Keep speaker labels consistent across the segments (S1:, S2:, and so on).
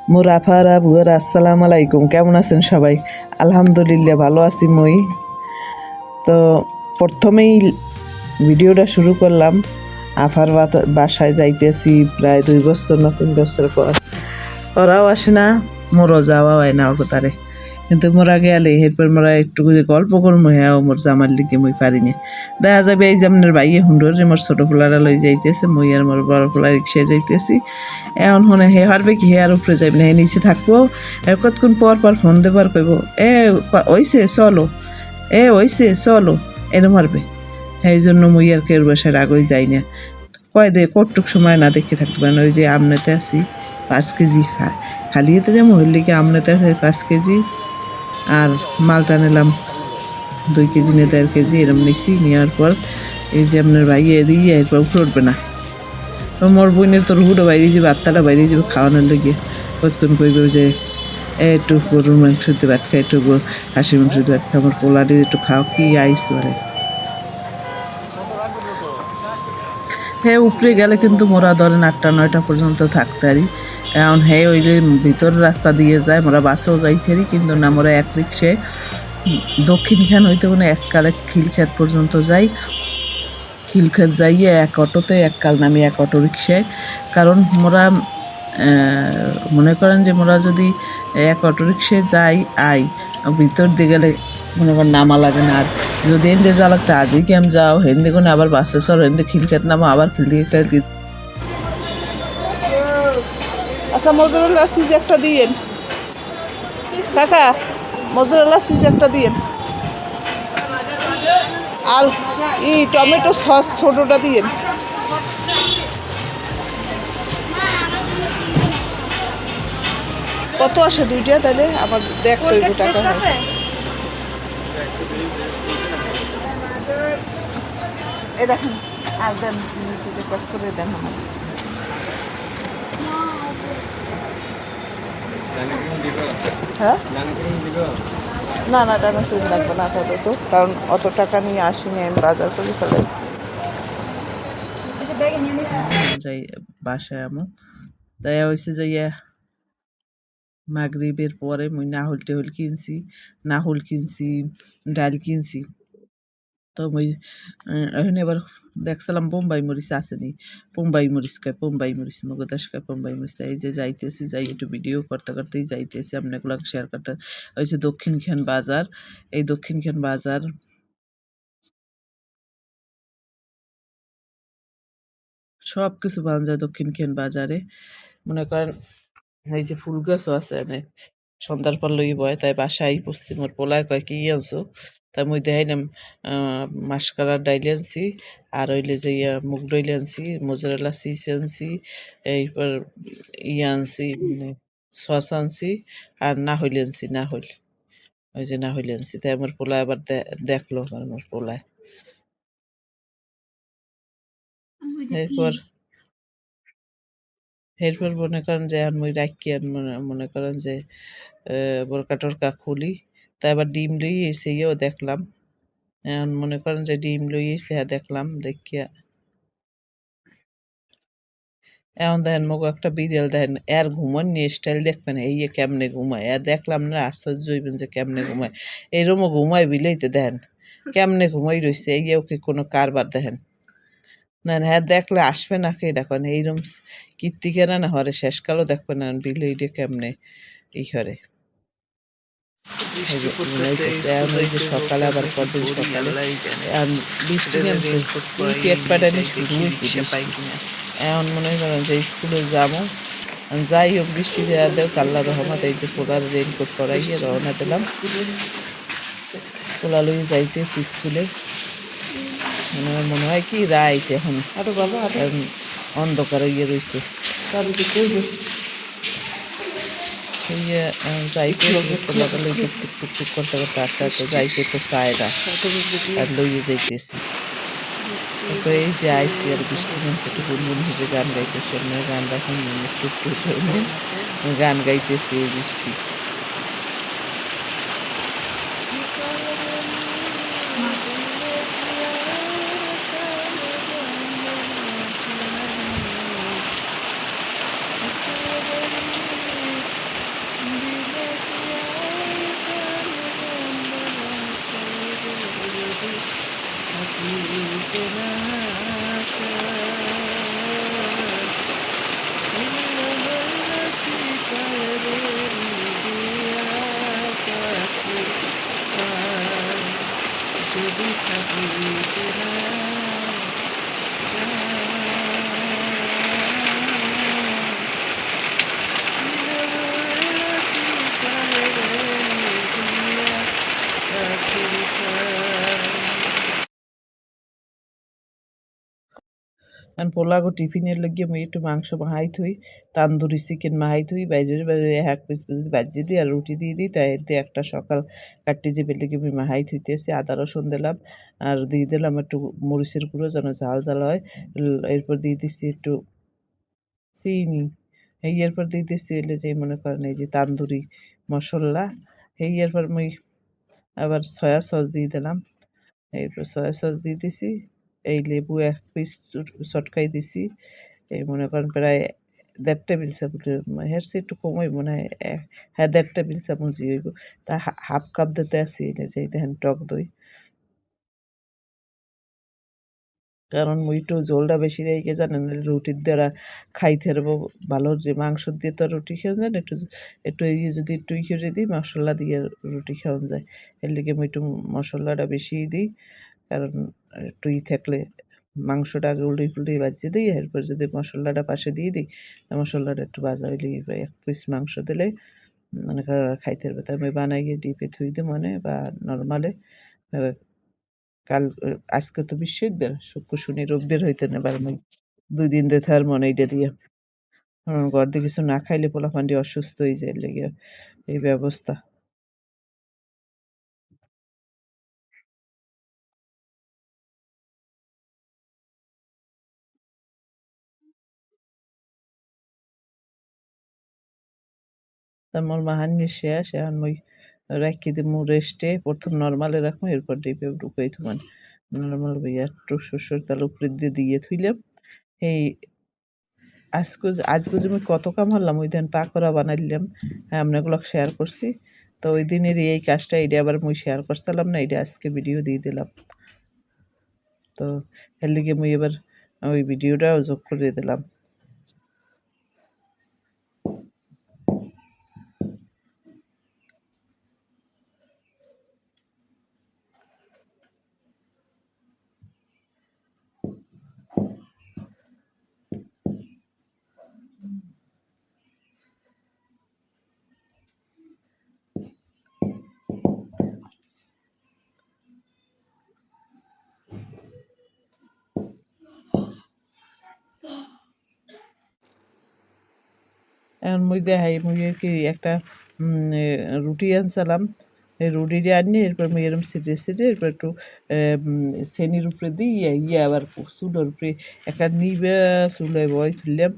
S1: মুরাফারা বুয়ারা আসসালামু আলাইকুম, কেমন আছেন সবাই? আলহামদুলিল্লাহ ভালো আছি মই। তো প্রথমেই ভিডিওটা শুরু করলাম, আফার বাসায় যাইতেছি প্রায় 2 বছর না 3 বছর পর। ওরাও আসে না, মোরও যাওয়া হয় না অগতারে, কিন্তু মোরা গেলে এরপর মোরা একটু গল্প করবো। হ্যাঁ, মোর জামার লিগে মুই পারিনি। দেখা যাবে এই যে আপনার ভাইয়ে হুন্ডোর মোর ছোটো পোলারা লই যাইতেছে, মুই আর মোর বড় পোলা রিক্সায় যাইতেছি। এখন শুনে হে হারবে কি, হে আর উপরে যাইবে না, হে নিচে থাকবো। কতক্ষণ পর পর ফোন দেবার কইব, ওইছে চলো, ওইছে চলো, এরম হারবে। এই জন্য মুই আর কেউ বাসায় রাগই যাই না। কয় দে কটুক সময় না দেখে থাকতে পারে না। ওই যে আমনেতে আছি 5 কেজি খালি এতে যে মহিলিকে আমনেতে আছে 5 কেজি, আর মালটা নিলাম 2 কেজি না 1.5 কেজি এরম নিছি। নেওয়ার পর এই যে আপনার ভাই দিয়ে এরপর উঠবে না। মোর বোনের তোর হুটো বাইরে যাবে, আত্মাটা বাইরে যাবে খাওয়ানোর লেগে। কতক্ষণ কইবে যে একটু গরুর মাংস দিয়ে ভাত খাই, একটু খাসির মাংস দিয়ে ভাত খাই, আমার পোলা দিয়ে একটু খাও। কি আইসো আরে হ্যাঁ, উপরে গেলে কিন্তু মোরা ধরেন 8টা-9টা পর্যন্ত থাকতে পারি। এখন হ্যাঁ ওই যে ভিতর রাস্তা দিয়ে যায়, মোরা বাসেও যাইতে পারি, কিন্তু না মোরা এক রিক্সায় দক্ষিণখান হইতে কোনো এককালে খিলক্ষেত পর্যন্ত যাই। খিলক্ষেত যাইয়ে এক অটোতে, এককাল নামি এক অটো রিক্সায়। কারণ মোরা মনে করেন যে মোরা যদি এক অটো রিক্সায় যাই ভিতর দিয়ে গেলে মনে করেন নামা লাগে না। আর যদি হেন্দে যাওয়া লাগতো আজই কেম যাও, হেন্দে কোনো আবার বাসে চল, হেন্দে খিলক্ষেত নামো, আবার খিলক্ষেত। আচ্ছা, মোজরেলা চিজ একটা দিয়েন কাকা, মোজরেলা চিজ একটা দিয়েন, আর টমেটো সস ছোটোটা দিয়েন। কত আসে দুইটা? তাহলে আমার দেখতে হইব টাকা হয়। এ দেখেন, আর দেন প্যাক করে দেন আমার। হ্যাঁ, না না, টাকা চুরি লাগবে না আপাতত, কারণ অত টাকা নিয়ে আসিনি, আমি বাজার করে ফেলাইছি। যাই বাসায় আমো, তাই হয়েছে যাইয়া মাগরিবের পরে মুই নাহুল টেহুল কিনছি, নাহুল কিনছি, ডাল কিনছি। তো মুই এখন এবার দেখছিলাম বোম্বাই মরিচ আসেনি, বোম্বাই মরিচ খায়, বোম্বাই মরিচ মগদাস খায়, বোম্বাই মরিচ। এই যে যাইতেছি, যাই একটু ভিডিও করতে করতেই যাইতেছি, আপনাগুলো শেয়ার করতে। হয়েছে দক্ষিণখান বাজার, এই দক্ষিণখান বাজার সব কিছু পাওয়া যায় দক্ষিণখান বাজারে। মনে করেন এই যে ফুল গাছও আছে অনেক, সন্ধ্যার পর লই বয়, তাই বাসায় পড়ছি। মোর পোলায় কয় কি আনছো, তাই মুই দেখাইলাম মাসকালার ডাইল আনছি, আর হইলে যে মুগ ডাইল আনছি, মোজারেলা চিজ আনছি, এইপর আনছি মানে সস আনছি, আর না হইলে আনছি, না হইল ওই যে না হইলে আনছি। তাই আমার পোলায় আবার দেখলো, আমার পোলায়। এরপর এরপর মনে করেন যে আর মুই রাখি, আর মনে করেন যে বোরকা টোরকা খুলি। তাই আবার ডিম লই এসে দেখলাম। এখন মনে করেন যে ডিম লই এসে দেখলাম, দেখিয়া এখন দেখেন মগো একটা বিড়াল দেখেন, এর ঘুমানোর স্টাইল দেখবেন, এই কেমনে ঘুমায়। আর দেখলাম না আশ্চর্য হইবেন যে কেমনে ঘুমায়। এইরকমও ঘুমায় বিলেইতে দেখেন কেমনে ঘুমাই রয়েছে। এই ওকে কোনো কারবার দেখেন না, হ্যাঁ দেখলে আসবে না কে দেখেন, এইরকম কীর্তিকেরা না হরে শেষকালও দেখবেন না বিলেইটে কেমনে ই করে। সকালে আবার পরদিন সকালে বৃষ্টি নামছে, পেট পাটানি শুরু হয়েছে। এখন মনে করেন যে স্কুলে যাবো, যাই হোক বৃষ্টি দেওয়া দেও আল্লাহ রহমত। এই যে পোলার রেইনকোট পরাইয়ে রওনা দিলাম, পোলা লই যাইতেছি স্কুলে। মানে মনে হয় কি রাইত এখন, আরো বাবা অন্ধকার হইয়ে রয়েছে। যাইতে পোলাটা লইতে টুকটুক করতে করতে আস্তে আস্তে যাইতে তো চায় না, আর লইয়ে যাইতেছি। তারপরে এই যে আইসি আর বৃষ্টি নামছে, একটু গুনগুন হিসেবে গান গাইতেছি। আপনার গান রাখুন, গান গাইতেছি এই বৃষ্টি। থাকিতে না যদি থাকিতে না আর পোলাগো টিফিনের লগে মুই একটু মাংস মাহাই থুই, তান্দুরি চিকেন মাহাই থুই, বাইরে বাইরে এক পিস যদি ভাজি দিই আর রুটি দিয়ে দিই, তাই এতে একটা সকাল কাটতে যে বেলেগে মুই মাহাই থুইতেছি। আদা রসুন দিলাম আর দিয়ে দিলাম একটু মরিচের গুঁড়ো যেন ঝাল ঝাল হয়। এরপর দিয়ে দিচ্ছি একটু চিনি। এরপর দিয়ে দিচ্ছি এলে যে মনে করেন এই যে তান্দুরি মশলা। এরপর মুই আবার সয়া সস দিয়ে দিলাম। এরপর সয়া সস দিয়ে দিছি, এই লেবু এক পিস চটকাই দিছি। এই মনে করেন প্রায় ১.৫ টেবিল চামচ, এর চেয়ে একটু কমই মনে হয়। হ্যাঁ, ১.৫ টেবিল চামচই হইব। তা হাফ কাপ দিতে আসি, এই যে দেখেন টক দই। কারণ মুই একটু ঝোলটা বেশি রেখে জানেন রুটির দ্বারা খাইতে পারবো ভালো, যে মাংস দিয়ে তো রুটি খাওয়া যায় না, একটু একটু যদি একটু করে দিই মশলা দিয়ে রুটি খাওয়া যায়, এর লিগে মুই একটু মশলাটা বেশি দিই। কারণ একটু থাকলে মাংসটা আগে উল্টে ফুল্টে ভাজিয়ে দিই, এরপর যদি মশলাটা পাশে দিয়ে দিই, মশলাটা একটু ভাজা হইলে এক পিস মাংস দিলে মানে খাইতে পারবে। তাই আমি বানাইয়ে ডিপে থুই দিই মানে বা নর্মালে। কাল আজকে তো বৃহস্পতিবার, শুক্র শনি রবিবার হইতে না পারে নাই, ২ দিন যেতে আর মনে এইটা দিয়া। ঘর দিয়ে কিছু না খাইলে পোলাপানটি অসুস্থ হয়ে যায়, এর লেগে এই ব্যবস্থা। তা মোর মাহানি শেষ, এখন মুই রাইখা দিমু রেস্টে। প্রথম নরমালে রাখবো, এরপর ডিপে ঢুকাই থুবান। নরমাল ভাইয়া একটু সরষের তেল উপরে দিয়ে থুইলাম। এই আজকে যে মুই কত কাম হারলাম, ওই দিন পাকোড়া বানাইলাম, আপনাগুলো শেয়ার করছি। তো ওই দিনেরই এই কাজটা, এইটা আবার মুই শেয়ার করছিলাম না, এইটা আজকে ভিডিও দিয়ে দিলাম। তো এর লিগে মুই এবার ওই ভিডিওটাও যোগ করে দিলাম। এখন মুই দেখাই, মুই আর কি একটা রুটি আনছিলাম। এই রুটিটা আনি এরপর মুই এরকম ছিটিয়ে এরপর একটু চেনির উপরে দিই, আবার চুলোর উপরে একটা নিবে চুলোয় বই তুললাম।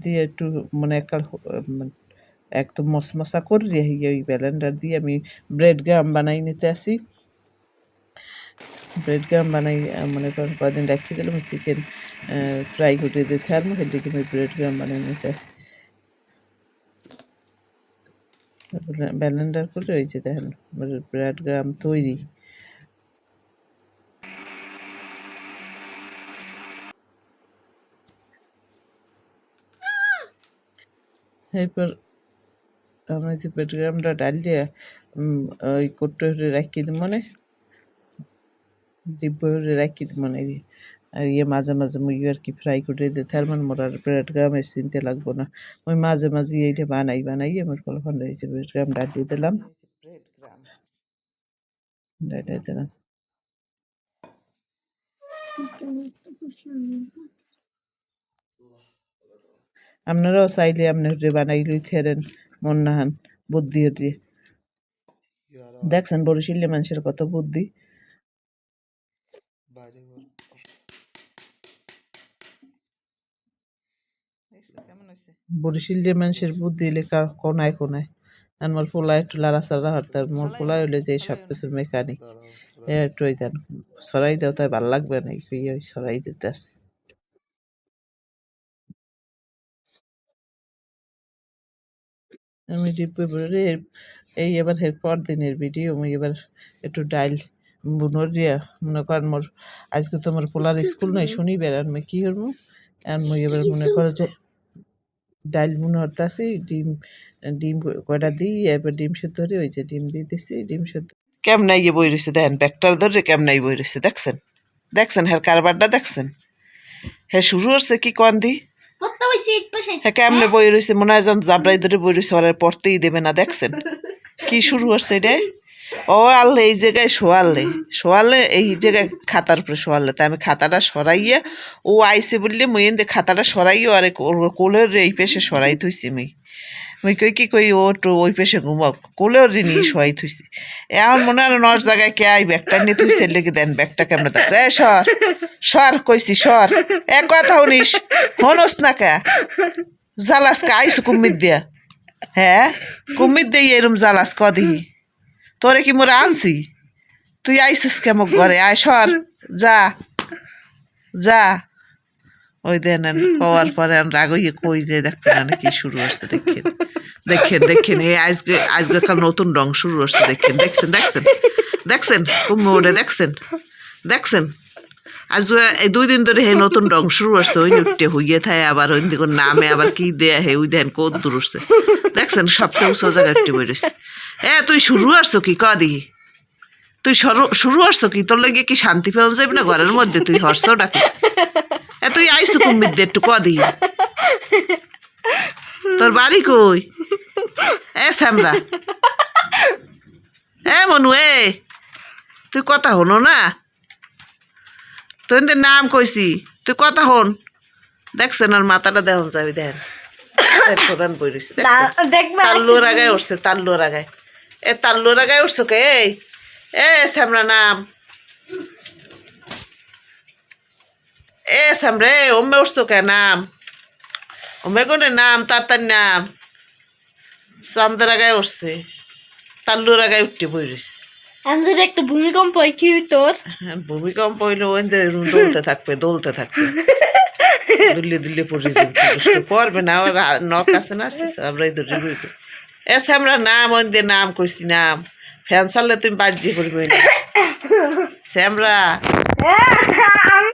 S1: দিয়ে একটু মানে একটা মানে একদম মশমশা করি, ওই ব্লেন্ডার দিয়ে আমি ব্রেড গ্রাম বানাই নিতে আসি। ব্রেড গ্রাম বানাই মনে করেন কদিন রাখিয়ে দিলাম, চিকেন ফ্রাই করে দিতে আর সেদিকে আমি ব্রেড গ্রাম বানাই নিতে আসি। ব্লেন্ডার করে ওই যে দেখেন ব্রেড গ্রাম তৈরি। এরপর আমরা যে ব্রেড গ্রামটা ডাল দিয়ে ওই কোট্টো রাখিয়ে দিই মানে ডিব্বো রাখিয়ে দিই মানে আর মাঝে মাঝে মুই আর কি ফ্রাই করে দিতে আর মানে মোর আর ব্রেড গ্রামের চিনতে লাগবো না। ওই মাঝে মাঝে এইটা বানাই আমার ফলাফল রয়েছে। ব্রেড গ্রাম ডাল দিয়ে দিলাম, ব্রেড গ্রাম ডাল দিলাম। আপনারাও চাইলে আপনার বানাই লইতে পারেন, মন না হান বুদ্ধি দিয়ে। দেখছেন বরিশালের মানুষের কত বুদ্ধি। বরিশালের মানুষের বুদ্ধি হলে কোনায় কোনায়। আর মোর পোলা একটু লাড়াচাড়া হরতে, মোর পোলা হইলে যে সব কিছুর মেকানিক। একটু ওই দেন সরাই দেও, তাই ভাল লাগবে না, ওই সরাই দিতে আসছে। আমি ডিপে ভরে এই এবার এর পর দিনের ভিডিও, আমি এবার একটু ডাইল বুনোর দিয়া মনে করেন মোর আজকে তো মোর পোলার স্কুল নাই শনিবার আর মই কি করবো আর মই এবার মনে করে যে ডাইল বুনো হরতাছি ডিম ডিম কয়টা দিই এবার ডিম সেদ্ধ হরে ওই যে ডিম দিয়ে দিছি ডিম সেদ্ধ কেমন ইয়ে বই রয়েছে দেখেন ব্যাগটার ধরে কেমন বই রয়েছে দেখছেন দেখছেন হ্যাঁ কারবারটা দেখছেন হ্যাঁ শুরু হচ্ছে কি কন দি হ্যাঁ কেমনে বই রয়েছে মনে হয় যেন জাবরাই ধরে বই রয়েছে ওরা পড়তেই দেবে না দেখছেন কি শুরু হচ্ছে এটা ও আল্লে এই জায়গায় শোয়ালে এই জায়গায় খাতার উপরে শোয়ালে তাই আমি খাতাটা সরাইয়া ও আইসে বললে মই এনে খাতাটা সরাইও আর কোলের এই পেশে সরাই থইছি মই কই কি কই ও তো ওই পেশে ঘুমাক কোলের ঋণী শোয়াই থইছি এখন মনে হয় নর জায়গায় কে আই ব্যাগটা নিয়ে থইছে লেগে দেন ব্যাগটা কেমন থাকছে এ সর কইছি সর এক কথা শুনিস হনস না কে জালাস কে আইসু কুমির দিয়া হ্যাঁ কুমির দিয়ে এরম জালাস কদিহি তোরে কি মোরা আনছি তুই আইসিস কেমন ঘরে আয় সর যা যা ওই দেন কওয়ার পরে রাগ হইয়ে কই যে দেখবেন না কি শুরু হচ্ছে দেখেন এই আজকে কাল নতুন রং শুরু হচ্ছে দেখছেন কুমড়ে দেখছেন আজ এই 2 দিন ধরে হে নতুন রং শুরু হচ্ছে ওই উঠতে হইয়ে থাকে আবার ওই দিকে নামে আবার কি দেয়া হে ওই দেন কত দূর হচ্ছে দেখছেন সবচেয়ে উঁচু জায়গায় উঠতে বইরেছে তুই শুরু আসছো কি কদি তুই শুরু আসছো কি তোর লাগে কি শান্তি পাওয়া যাবে না ঘরের মধ্যে তুই হরছ ডাকি তুই আইসু কুমির দে একটু কদি তোর বাড়ি কই শ্যামরা মনু তুই কথা হনো না তুই নাম কইছি তুই কথা হন দেখছেন আর মাথাটা দেখন যাবি দেখেন ফোরান বই রয়েছে তাল্লুর আগায় উঠছে তাল্লুর আগায় উঠছো কে শ্যামরা নাম শ্যামরে ওমে উঠছো কে নাম ওমে কোনে নাম তার নাম চান্দের আগায় উঠছে তাল্লুর আগায় উঠতে বই রয়েছে
S2: একটা ভূমিকম্প হয় কি তোর
S1: ভূমিকম্প হইলে ওই দৌলতে থাকবে দিল্লি পড়ে যাবে পড়বে না ওর নখ আছে না আমরাই ধরে বইবে আমরা নাম ওই দিয়ে নাম কইছি নাম ফ্যান চাললে তুমি বাজ্যে পড়বে না শ্যামরা